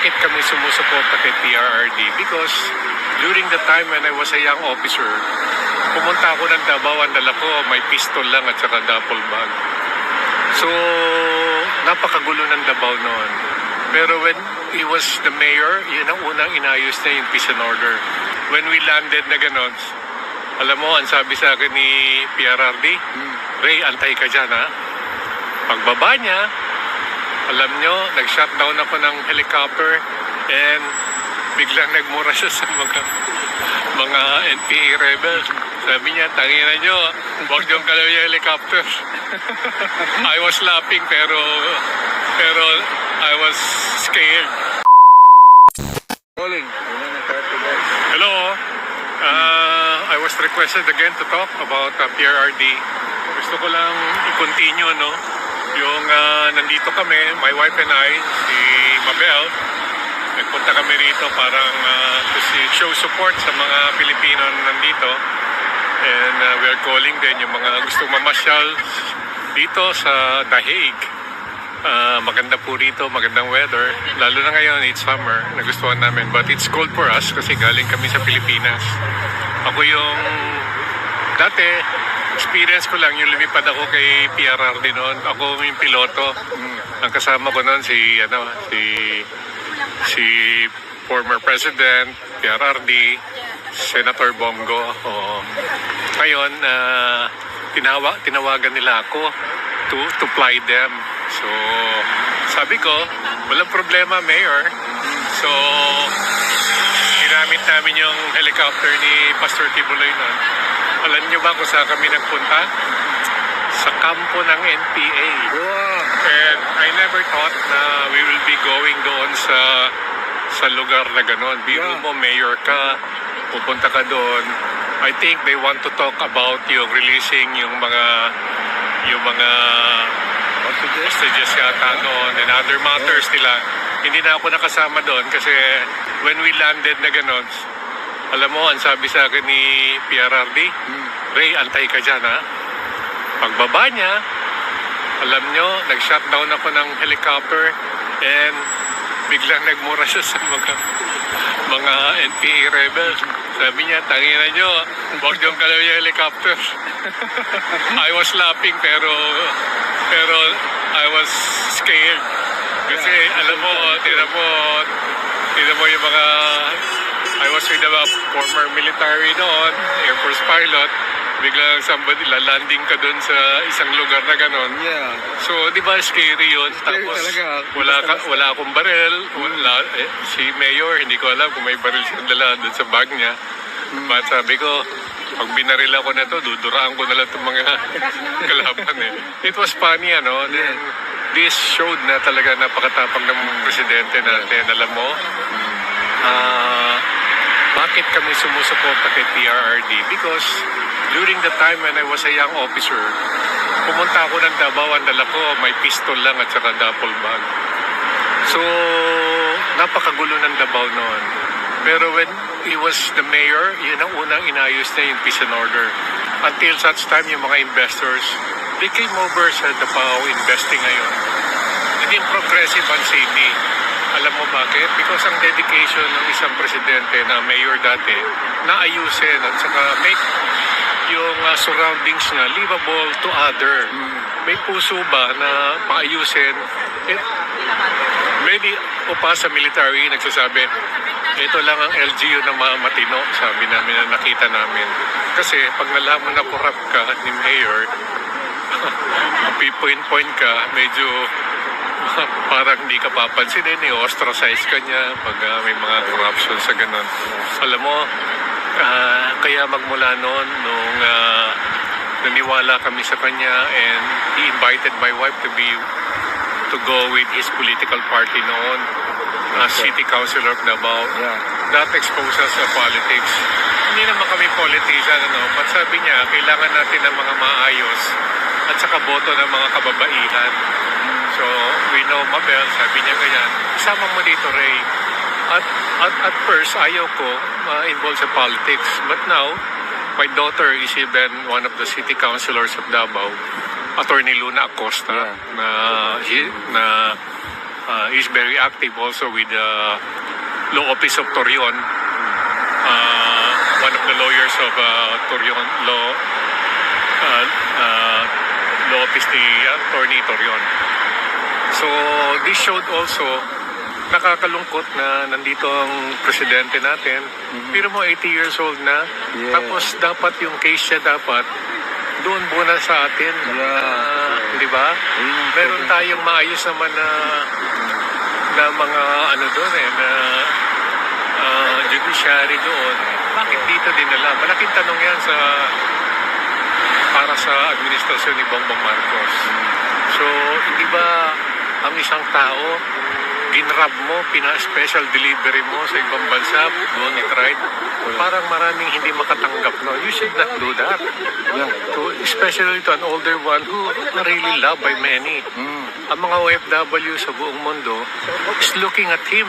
bakit kami sumusuporta kay PRRD? Because during the time when I was a young officer, pumunta ako ng Davao, ang dala ko, may pistol lang at saka duffel bag. So, napakagulo ng Davao noon. Pero when he was the mayor, yun ang unang inayos niya yung peace and order. When we landed na ganon, alam mo, ang sabi sa akin ni PRRD, Ray, antay ka dyan, ha? Pagbaba niya, alam nyo, nag-shutdown ako ng helicopter and biglang nagmura siya sa mga NPA rebels. Sabi niya, tanginan nyo, huwag niyong kalaw yung helicopter. I was laughing pero I was scared. Calling. Hello. I was requested again to talk about PRRD. Gusto ko lang i-continue, no? Yung nandito kami, my wife and I, si Mabel, nagpunta kami rito parang to show support sa mga Pilipino na nandito. And we are calling din yung mga gustong mamasyal dito sa The Hague. Maganda po rito, magandang weather. Lalo na ngayon, it's summer, nagustuhan namin. But it's cold for us kasi galing kami sa Pilipinas. Ako yung dati, experience ko lang yung lumipad ako kay PRRD noon. Ako yung piloto. Ang kasama ko noon si former President PRRD, Senator Bongo. Ngayon, tinawagan nila ako to fly them. So, sabi ko, walang problema, Mayor. So, ginamit namin yung helicopter ni Pastor Tibuloy noon. Alam niyo ba kung saan kami nagpunta? Sa kampo ng NPA. Wow. And I never thought na we will be going doon sa lugar na gano'n. Biro mo, mayor ka, pupunta ka doon. I think they want to talk about yung releasing yung mga hostages yata noon and other matters nila. Hindi na ako nakasama doon kasi when we landed na gano'n, alam mo, ang sabi sa akin ni PRRD, Ray, antay ka dyan, ha? Pagbaba niya, alam nyo, nag-shutdown ako ng helicopter and biglang nagmura siya sa mga NPA rebels. Sabi niya, tanginan nyo, huwag niyong kalaw yung helicopter. I was laughing pero I was scared. Kasi alam mo, tinan mo yung mga... I was with a former military noon, Air Force pilot. Biglang landing ka doon sa isang lugar na gano'n. Yeah. So, di ba scary yun? Scary Tapos, talaga. wala akong baril. Si Mayor, hindi ko alam kung may baril siyang dala doon sa bag niya. But sabi ko, pag binaril ako na to, duduraan ko na lang itong mga kalaban eh. It was funny, ano? Then, this showed na talaga napakatapang ng presidente natin. Alam mo, bakit kami sumusuporta kay PRRD? Because during the time when I was a young officer, pumunta ako ng Davao, ang dala ko, may pistol lang at saka duffel bag. So, napakagulo ng Davao noon. Pero when he was the mayor, yun ang unang inayos niya yung peace and order. Until such time, yung mga investors, they came over sa Davao investing ngayon. Naging progressive ang city. Alam mo bakit? Because ang dedication ng isang presidente na mayor dati, naayusin at saka make yung surroundings niya livable to other. May puso ba na paayusin? Many pa sa military nagsasabi, ito lang ang LGU na matino, sabi namin na nakita namin. Kasi pag nalaman na corrupt ka ni mayor, point ka, medyo parang hindi ka papansinin, i-ostracize ka niya pag may mga corruption sa ganun. Alam mo, kaya magmula noon, nung naniwala kami sa kanya and he invited my wife to go with his political party noon as city councilor of Davao. Yeah. That exposed us sa politics. Hindi naman kami politician, but sabi niya, kailangan natin ng mga maayos at saka boto ng mga kababaihan. So, we know Mabel, sabi niya ganyan, isama mo dito, Ray. At first, ayaw ko involved sa politics. But now, my daughter is even one of the city councilors of Davao, Attorney Luna Acosta, na He's very active also with the law office of Torion. One of the lawyers of Torion law office ni Attorney Torion. So this showed also, nakakalungkot na nandito ang presidente natin. Pero mo 80 years old na. Yeah. Tapos dapat yung case siya dapat doon muna sa atin. Di ba? Meron tayong maayos naman na mga ano doon na judiciary doon. Bakit dito dinala? Malaking tanong yan para sa administrasyon ni Bongbong Marcos. So, hindi ba ang isang tao, ginrab mo, pina-special delivery mo sa ibang bansa, doon i-tried, parang maraming hindi makatanggap. No? You should not do that. Yeah. So, especially to an older one who are really loved by many. Ang mga OFW sa buong mundo is looking at him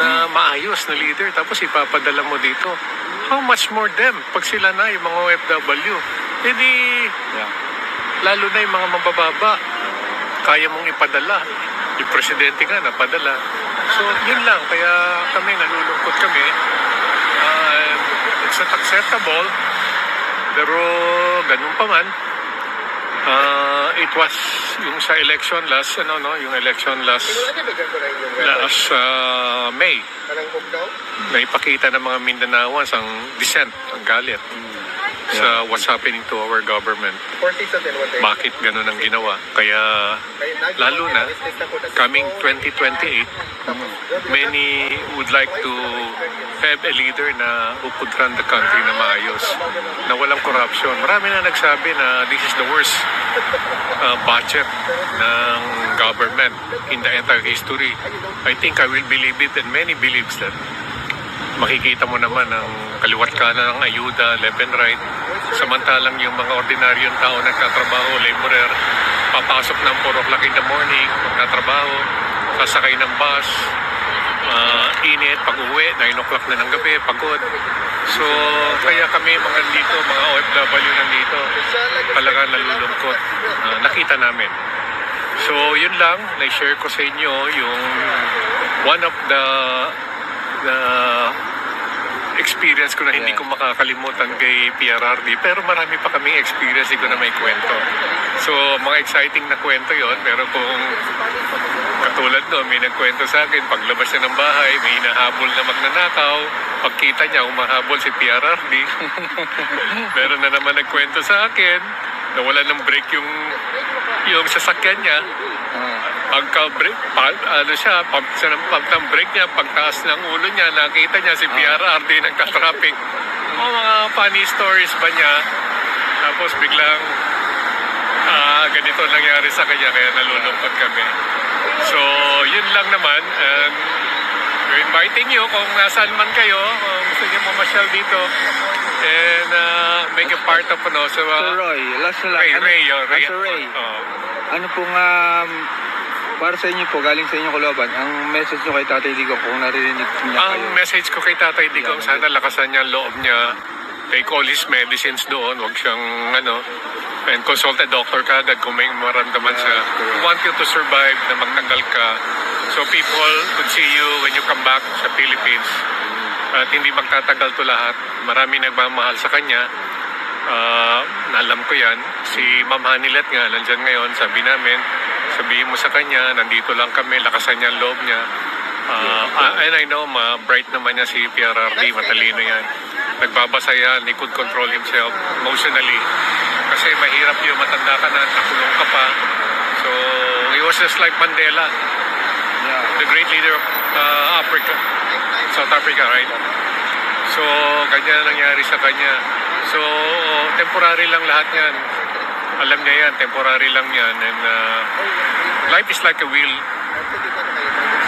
na maayos na leader, tapos ipapadala mo dito. How much more them pag sila na yung mga OFW? Hindi, lalo na yung mga mabababa, kaya mong ipadala. Yung presidente nga napadala. So, yun lang. Kaya kami, nalulungkot kami. It's not acceptable. Pero, ganun pa man. It was yung sa election last, yung election last May. Naipakita ng mga Mindanaoans ang dissent, ang galit sa what's happening to our government. Bakit ganun ang ginawa? Kaya lalo na coming 2028, many would like to have a leader na who could run the country na maayos, na walang corruption. Marami na nagsabi na this is the worst budget ng government in the entire history. I think I will believe it, and many believes that. Makikita mo naman ang kaliwat kanan ng ayuda, left and right. Samantalang yung mga ordinaryong tao nagtatrabaho, laborer, papasok ng 4 o'clock in the morning, magtatrabaho, sasakay ng bus, init, pag-uwi, 9 o'clock na ng gabi, pagod. So, kaya kami mga dito, mga OFW nandito, talaga nalulungkot. Nakita namin. So, yun lang, na-share ko sa inyo yung one of the experience ko na hindi ko makakalimutan kay PRRD, pero marami pa kaming experience ko na may kwento. So, mga exciting na kwento yon, pero kung katulad no, may nagkwento sa akin, paglabas niya ng bahay, may hinahabol na magnanakaw, pagkita niya, umahabol si PRRD. Meron na naman nagkwento sa akin, nawala ng brake yung sasakyan niya. Pagka-break, pump ng brake niya, pagtaas ng ulo niya, nakita niya si PRRD nagka-traffic. Mga funny stories ba niya? Tapos biglang ganito nangyari sa kanya, kaya nalulungkot kami. So, yun lang naman. And we're inviting you kung nasaan man kayo, kung gusto niyo mamasyal dito, and make a part of So Roy, last na lang. Ray. Ano pong para sa inyo po, galing sa inyong kaloban, ang message nyo kay Tatay Digong kung naririnig niya kayo? Ang message ko kay Tatay Digong, sana lakasan niya ang loob niya. Take all his medicines doon, wag siyang and consult a doctor kagad kung may maramdaman siya. We want you to survive, na magtanggal ka. So people could see you when you come back sa Philippines. At hindi magtatagal to lahat. Marami nagmamahal sa kanya. Alam ko yan. Si Ma'am Hanilet nga, nandyan ngayon, sabihin mo sa kanya, nandito lang kami, lakasan niya ang loob niya. And I know, bright naman niya si PRRD, matalino yan. Nagbabasa yan, he could control himself emotionally. Kasi mahirap yung matanda ka na, nakulong ka pa. So, he was just like Mandela, the great leader of South Africa, right? So, ganyan nangyari sa kanya. So, temporary lang lahat yan. Alam niya yan, temporary lang yan. And life is like a wheel.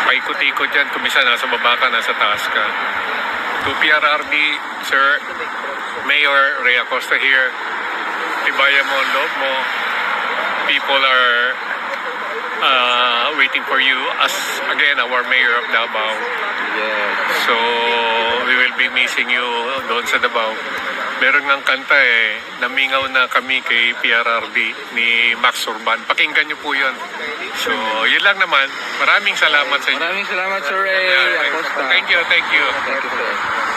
Paikot-ikot yan. Tumisa nasa baba ka, nasa taas ka. To PRRD, Sir Mayor Ray Acosta here, tibayan mo ang loob mo. People are waiting for you as, again, our Mayor of Davao. Yes. So, we will will be missing you doon sa Davao. Meron ng kanta Namingaw na kami kay PRRD ni Max Urban. Pakinggan niyo po yun. So, yun lang naman. Maraming salamat sa inyo. Maraming salamat, Sir Acosta. Thank you, thank you. Thank you, sir.